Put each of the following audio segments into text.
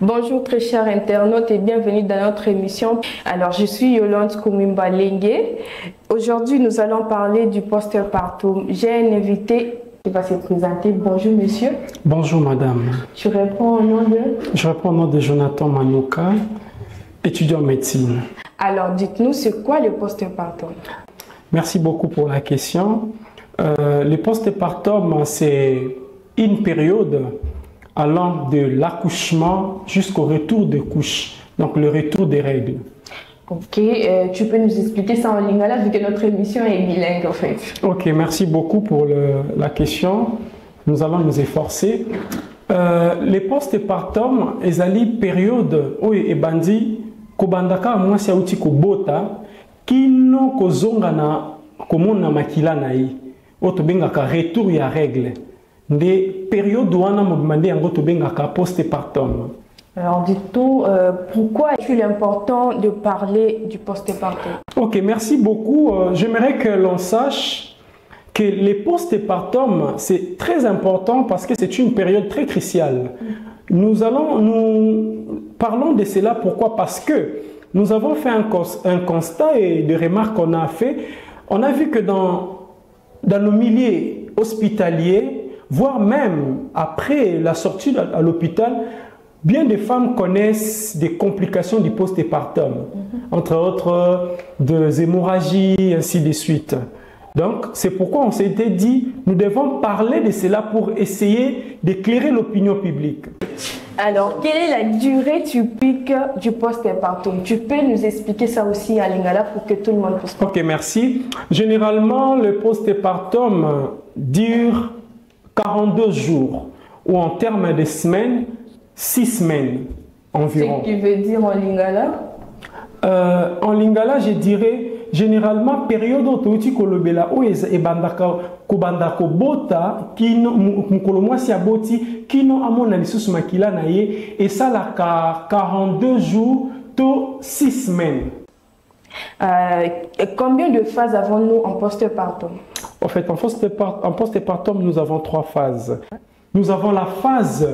Bonjour très chers internautes et bienvenue dans notre émission. Alors je suis Yolande Koumimba Lengue. Aujourd'hui nous allons parler du postpartum. J'ai un invité qui va se présenter. Bonjour monsieur. Bonjour madame. Je réponds au nom de... Je réponds au nom de Jonathan Manouka, étudiant en médecine. Alors dites-nous, c'est quoi le postpartum? Merci beaucoup pour la question. Le postpartum, c'est une période allant de l'accouchement jusqu'au retour de couche, donc le retour des règles. Ok, tu peux nous expliquer ça en lingala vu que notre émission est bilingue en fait. Ok, merci beaucoup pour la question. Nous allons nous efforcer. Les postpartum, ezali période où ebandi kobandaka mwasi auti kobota kino kozonga na komona makila na ye oto bengaka retour ya règle. Des périodes où on a demandé un postpartum. Alors du tout, pourquoi est-il important de parler du postpartum? Ok, merci beaucoup. J'aimerais que l'on sache que les postpartum, c'est très important parce que c'est une période très cruciale. Nous parlons de cela, pourquoi? Parce que nous avons fait un constat et des remarques qu'on a fait. On a vu que dans nos milieux hospitaliers, voire même après la sortie à l'hôpital, bien des femmes connaissent des complications du postpartum, entre autres des hémorragies, ainsi de suite. Donc, c'est pourquoi on s'était dit, nous devons parler de cela pour essayer d'éclairer l'opinion publique. Alors, quelle est la durée typique du postpartum? Tu peux nous expliquer ça aussi à Lingala pour que tout le monde puisse comprendre. Ok, merci. Généralement, le postpartum dure 42 jours, ou en termes de semaines, 6 semaines environ. Ce qui veut dire en lingala? En lingala, je dirais généralement période où tu kolobela ou ebandaka kobandako bota kino mukolo mwasi aboti kino amona lisusu makila na ye et ça la 42 jours to 6 semaines. Combien de phases avons-nous en postpartum? En fait, en postpartum, nous avons 3 phases. Nous avons la phase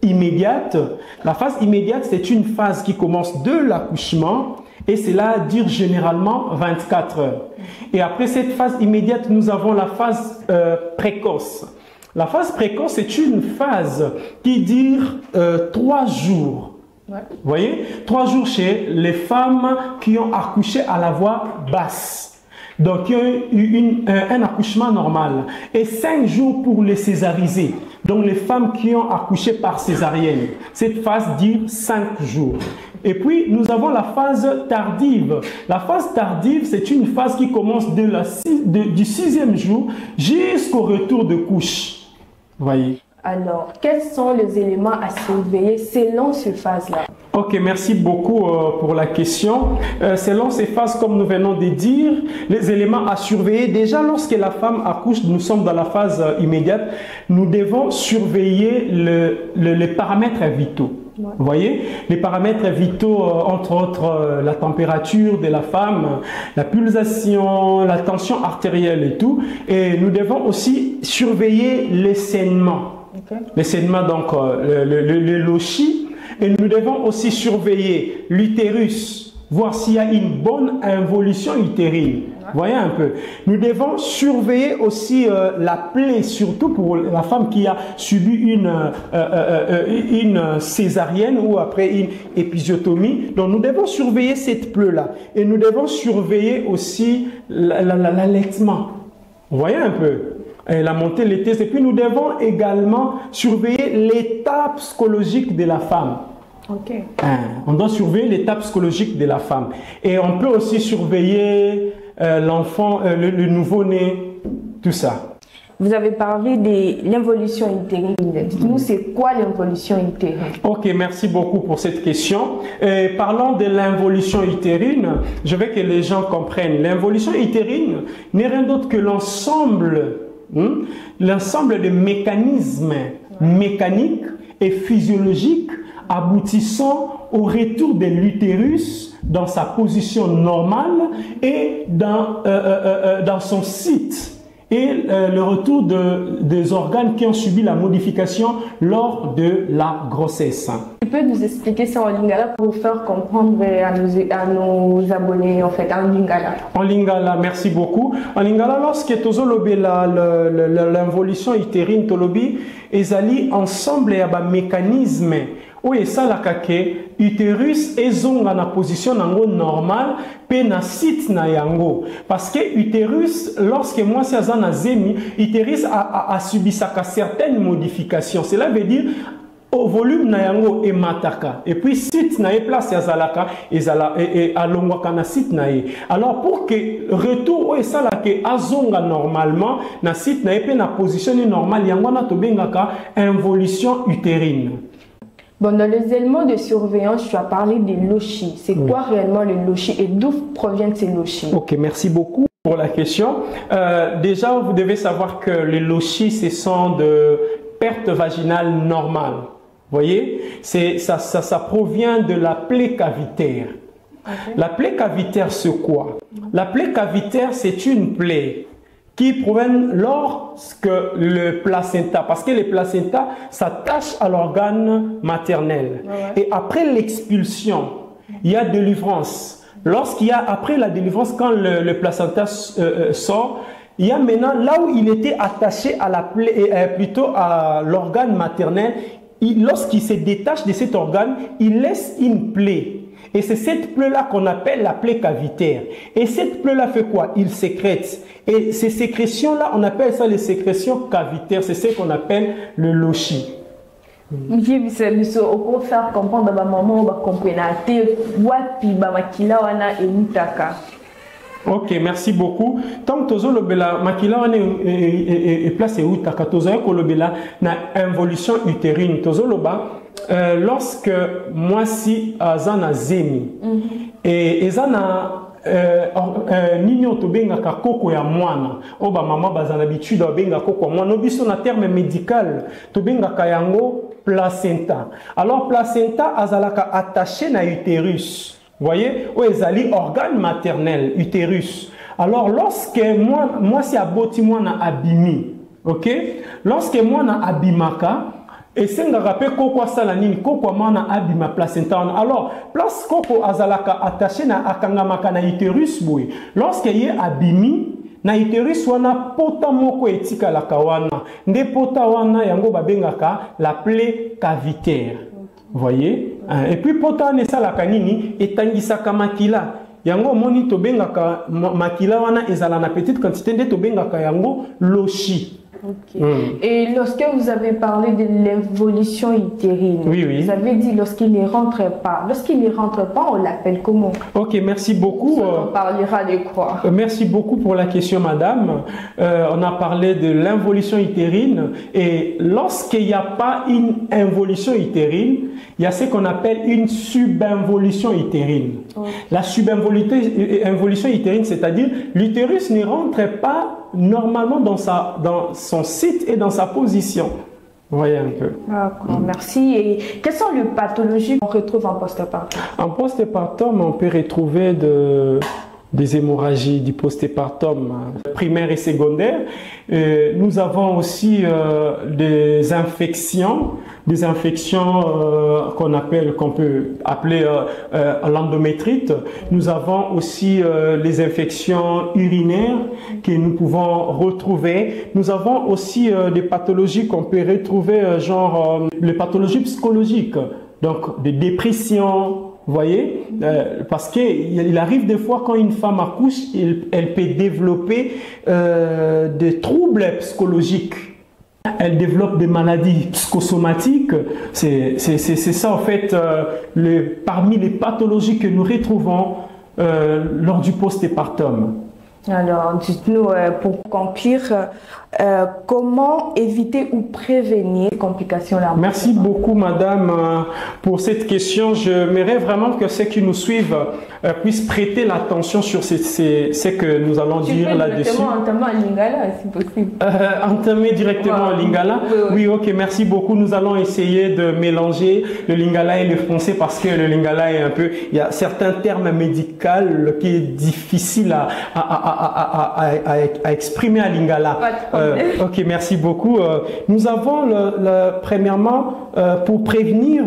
immédiate. La phase immédiate, c'est une phase qui commence de l'accouchement et cela dure généralement 24 heures. Et après cette phase immédiate, nous avons la phase précoce. La phase précoce, c'est une phase qui dure 3 jours. Ouais. Vous voyez, 3 jours chez les femmes qui ont accouché à la voix basse. Donc, il y a eu un accouchement normal. Et 5 jours pour les césarisés. Donc, les femmes qui ont accouché par césarienne. Cette phase dure 5 jours. Et puis, nous avons la phase tardive. La phase tardive, c'est une phase qui commence du 6e jour jusqu'au retour de couche. Vous voyez? Alors, quels sont les éléments à surveiller selon ces phases-là? Ok, merci beaucoup pour la question. Selon ces phases, comme nous venons de dire, les éléments à surveiller, déjà lorsque la femme accouche, nous sommes dans la phase immédiate, nous devons surveiller les paramètres vitaux. Ouais. Vous voyez, les paramètres vitaux, entre autres la température de la femme, la pulsation, la tension artérielle et tout. Et nous devons aussi surveiller les saignements. Okay. Les saignements, donc le lochi. Et nous devons aussi surveiller l'utérus, voir s'il y a une bonne involution utérine. Vous voyez un peu. Nous devons surveiller aussi la plaie, surtout pour la femme qui a subi une césarienne ou après une épisiotomie. Donc nous devons surveiller cette plaie-là. Et nous devons surveiller aussi l'allaitement. Vous voyez un peu. Et la montée laiteuse. Et puis nous devons également surveiller l'état psychologique de la femme. Okay. On doit surveiller l'état psychologique de la femme. Et on peut aussi surveiller l'enfant, le nouveau-né, tout ça. Vous avez parlé de l'involution utérine. Dites-nous, c'est quoi l'involution utérine? Ok, merci beaucoup pour cette question. Parlons de l'involution utérine. Je veux que les gens comprennent. L'involution utérine n'est rien d'autre que l'ensemble des mécanismes mécaniques et physiologiques aboutissant au retour de l'utérus dans sa position normale et dans son site et le retour des organes qui ont subi la modification lors de la grossesse. Tu peux nous expliquer ça en lingala pour faire comprendre à nos abonnés en fait en lingala? En lingala, merci beaucoup. En lingala, lorsque tozolobe l'involution utérine tolobi, ezali ensemble ya ba mécanisme où esalaka ke utérus ezonga na position nango normal pe na site na yango parce que utérus lorsque moi c'est azana zemi utérus a subisaka certaines modifications, cela veut dire au volume na yango e mataka et puis site na e place ya zalaka et alongwaka na site na e. Alors pour que retour o sala ke azonga normalement na site na e pe na position normale yango na tobengaka involution utérine. Bon, dans les éléments de surveillance, tu as parlé des lochis. C'est quoi réellement le lochi et d'où proviennent ces lochis? Ok, merci beaucoup pour la question. Déjà, vous devez savoir que les lochis, ce sont de pertes vaginales normales. Vous voyez, ça provient de la plaie cavitaire. Okay. La plaie cavitaire, c'est quoi? La plaie cavitaire, c'est une plaie qui proviennent lorsque le placenta, parce que le placenta s'attache à l'organe maternel. Ouais. Et après l'expulsion, il y a délivrance. Lorsqu'il y a, après la délivrance, quand le placenta sort, il y a maintenant, là où il était attaché à la plaie, plutôt à l'organe maternel, lorsqu'il se détache de cet organe, il laisse une plaie. Et c'est cette plaie-là qu'on appelle la plaie cavitaire. Et cette plaie-là fait quoi? Il sécrète. Et ces sécrétions-là, on appelle ça les sécrétions cavitaires. C'est ce qu'on appelle le lochi. On peut faire comprendre à maman, ok, merci beaucoup. Tant que tozo lobela makila wana est placé où taka tozo ko lobela na involution utérine tozo loba lorsque moi si azana zemi et ezana nino tobenga ka koko ya mwana oba mama bazana habitude obenga koko mwana biso na terme médical tobenga ka yango placenta. Alors placenta azalaka attaché na utérus. Vous voyez, où ezali organe maternel, utérus. Alors, lorsque moi si aboti moi na abimi, ok? Lorsque moi na abimaka, et c'est nga rappel koko sala nini, koko moi na abima placenta. Alors, place koko azalaka attaché na akangamaka na utérus boui. Lorsque y abimi, na utérus wana pota moko etika la kawana. Nde pota wana yango babengaka la plaie cavitaire. Vous voyez? Et puis, pota nesa la kanini etangisaka makila. Yango moni tobengaka makila wana ezala na petite quantité de tobengaka yango lochi. Okay. Et lorsque vous avez parlé de l'involution utérine, vous avez dit lorsqu'il ne rentre pas. Lorsqu'il ne rentre pas, on l'appelle comment? Ok, merci beaucoup. On parlera de quoi? Merci beaucoup pour la question, madame. On a parlé de l'involution utérine. Et lorsqu'il n'y a pas une involution utérine, il y a ce qu'on appelle une subinvolution utérine. Okay. La subinvolution utérine, c'est-à-dire l'utérus ne rentre pas normalement dans son site et dans sa position. Vous voyez un peu. D'accord, merci. Et quelles sont les pathologies qu'on retrouve en postpartum? En postpartum, on peut retrouver des hémorragies du postpartum primaire et secondaire. Nous avons aussi des infections qu'on peut appeler l'endométrite. Nous avons aussi les infections urinaires que nous pouvons retrouver. Nous avons aussi des pathologies qu'on peut retrouver, genre les pathologies psychologiques, donc des dépressions. Vous voyez, parce qu'il arrive des fois quand une femme accouche, elle peut développer des troubles psychologiques. Elle développe des maladies psychosomatiques. C'est ça en fait, parmi les pathologies que nous retrouvons lors du postpartum. Alors, dites-nous, pour conclure, comment éviter ou prévenir les complications là? Merci beaucoup, madame, pour cette question. J'aimerais vraiment que ceux qui nous suivent puissent prêter l'attention sur ce que nous allons dire là-dessus. Entamer en lingala, si possible. Entamer directement en lingala? Oui, ok, merci beaucoup. Nous allons essayer de mélanger le lingala et le français parce que le lingala est un peu... Il y a certains termes médicaux qui est difficile à exprimer à Lingala. Ok, merci beaucoup. Nous avons premièrement pour prévenir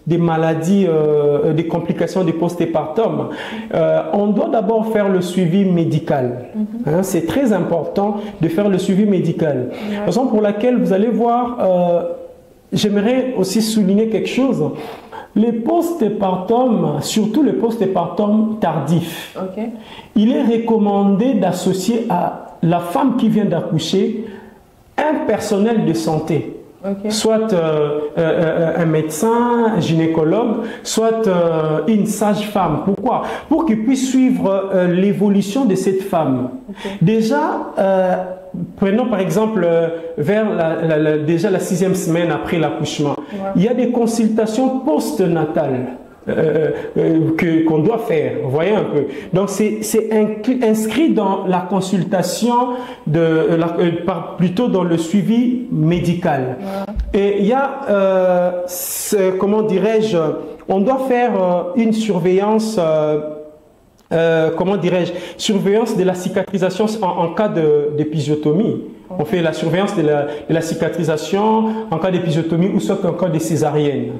des maladies, des complications des postpartum, on doit d'abord faire le suivi médical. Hein, c'est très important de faire le suivi médical. Raison pour laquelle vous allez voir, j'aimerais aussi souligner quelque chose. Les postpartum, surtout les postpartum tardifs, il est recommandé d'associer à la femme qui vient d'accoucher un personnel de santé. Soit un médecin, un gynécologue, soit une sage-femme. Pourquoi? Pour qu'il puisse suivre l'évolution de cette femme. Déjà, prenons par exemple vers déjà la 6e semaine après l'accouchement. Il y a des consultations postnatales qu'on doit faire, vous voyez un peu. Donc c'est inscrit dans la consultation, plutôt dans le suivi médical. Et il y a, comment dirais-je, on doit faire une surveillance, comment dirais-je, surveillance de la cicatrisation en cas d'épisiotomie. On fait la surveillance de la cicatrisation en cas d'épisiotomie ou soit en cas de césarienne.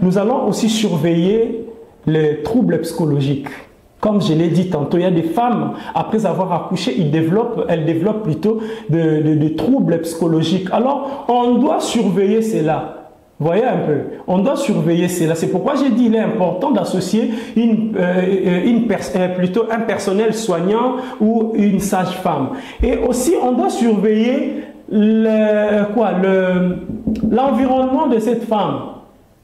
Nous allons aussi surveiller les troubles psychologiques. Comme je l'ai dit tantôt, il y a des femmes, après avoir accouché, elles développent plutôt des troubles psychologiques. Alors, on doit surveiller cela. Vous voyez un peu, on doit surveiller cela. C'est pourquoi j'ai dit qu'il est important d'associer plutôt un personnel soignant ou une sage-femme. Et aussi, on doit surveiller l'environnement de cette femme.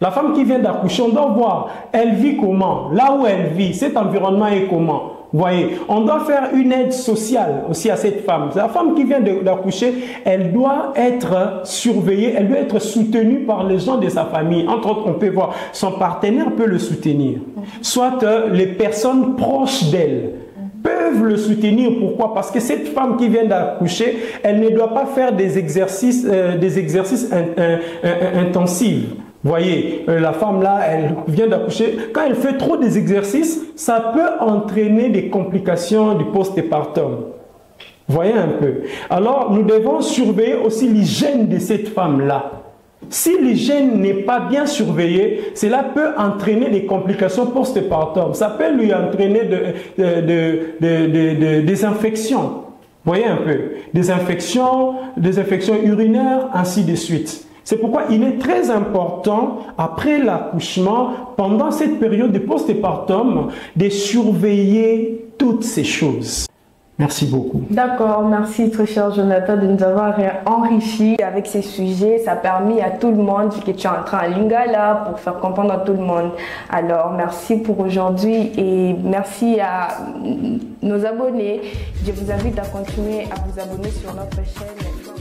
La femme qui vient d'accoucher, on doit voir, elle vit comment, là où elle vit, cet environnement est comment. Vous voyez, on doit faire une aide sociale aussi à cette femme. La femme qui vient d'accoucher, elle doit être surveillée, elle doit être soutenue par les gens de sa famille. Entre autres, on peut voir, son partenaire peut le soutenir. Soit les personnes proches d'elle peuvent le soutenir. Pourquoi? Parce que cette femme qui vient d'accoucher, elle ne doit pas faire des exercices intensifs. Vous voyez, la femme là, elle vient d'accoucher. Quand elle fait trop des exercices, ça peut entraîner des complications du postpartum. Vous voyez un peu. Alors, nous devons surveiller aussi l'hygiène de cette femme-là. Si l'hygiène n'est pas bien surveillée, cela peut entraîner des complications postpartum. Ça peut lui entraîner des infections. Vous voyez un peu. Des infections urinaires, ainsi de suite. C'est pourquoi il est très important, après l'accouchement, pendant cette période de postpartum, de surveiller toutes ces choses. Merci beaucoup. D'accord, merci très cher Jonathan de nous avoir enrichi avec ces sujets. Ça a permis à tout le monde que tu es en train à Lingala pour faire comprendre à tout le monde. Alors, merci pour aujourd'hui et merci à nos abonnés. Je vous invite à continuer à vous abonner sur notre chaîne.